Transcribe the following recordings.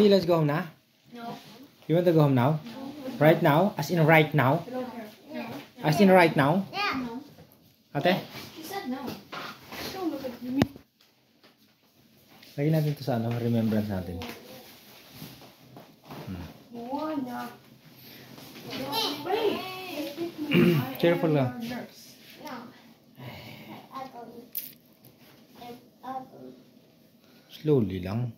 Baby, let's go home now. No. You want to go home now? Right now? As in right now? As in right now? Yeah. No. Ate? He said no. Don't look at me. Lagyan natin ito sa ano, remembrance natin. Wait. Careful lang. Slowly lang.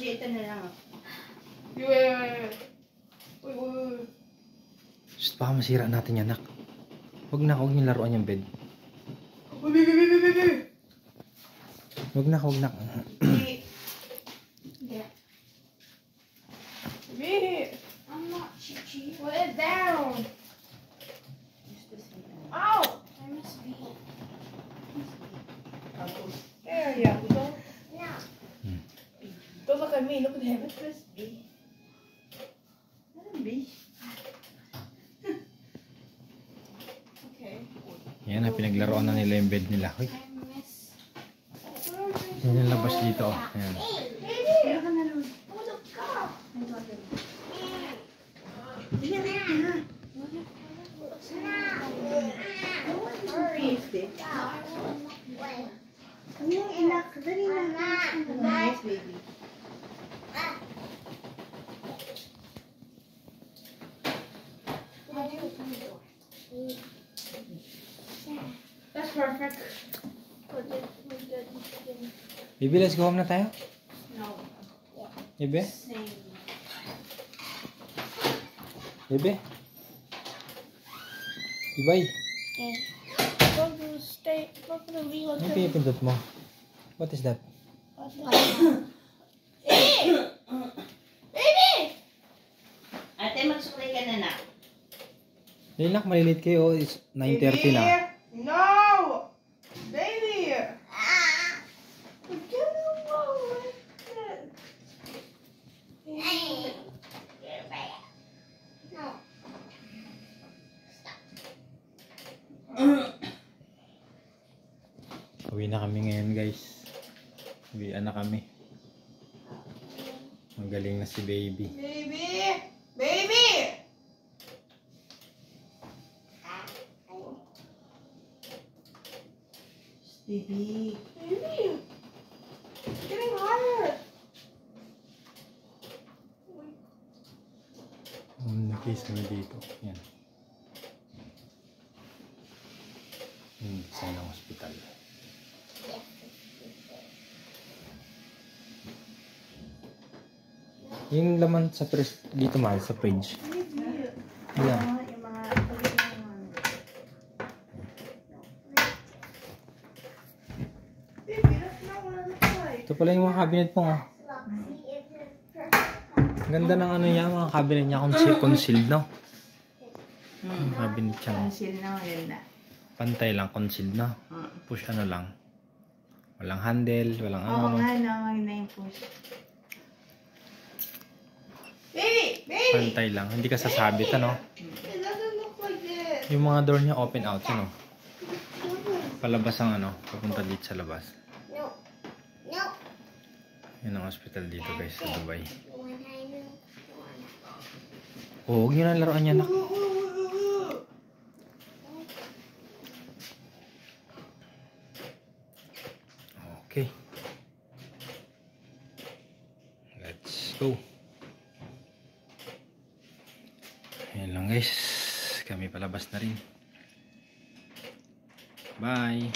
Ito na lang. Wait. Just baka masira natin yan, nak. Huwag na, huwag niyo laruan yung bed. Huwag na, huwag na. Yeah. Wait. I'm not chichi. Put it down. Ow! I must be. There you go. Yeah. Don't look at me. Look at him. What was B? Anong B? Okay. Yan na, pinaglaruan na nila yung bed nila. Hoy, I miss. yan yung labas dito. Oh. Ayan. Kaya ka na nun. Oh, look up. Hurry. Ano yung inak? Dali na. Yes, baby. That's perfect. Baby, let's go home na tayo. No. Baby? Same. Baby? Ibay, Okay. Go to stay. Go to the real. ano pinipindot mo? What is that? Baby! Baby! Ate, magsuklay ka na na. Linak, malilit kayo. It's 9:30 na. No! Baby! Get along with it. Uwi na kami ngayon, guys. Uwian na kami. Magaling na si baby. Baby! Baby! Baby. Baby! It's getting hotter. Nag-case kami dito. Yan. Sa ng hospital. Yung laman sa dito mahal sa page. Yan. Yung mga... Baby, that's not what I look like. Ito pala yung mga cabinet mo. Oh. Ang ganda ng ano niya, mga cabinet niya. Concealed, no? Yung cabinet siya. Conceal na maganda. Pantay lang, concealed, no? Push ano lang. Walang handle, walang ano. Oo nga, no. Maganda yung push. Baby! Baby! Pantay lang. Hindi ka sasabit, ano? It doesn't look like this. Yung mga door niya open out, ano? Palabas ang ano, papunta dito sa labas. No. No. Yun ang hospital dito, guys, sa Dubai. Oh, huwag nyo na laruan yan, nak. Okay. Let's go. Ayan lang, guys. Kami palabas na rin. Bye.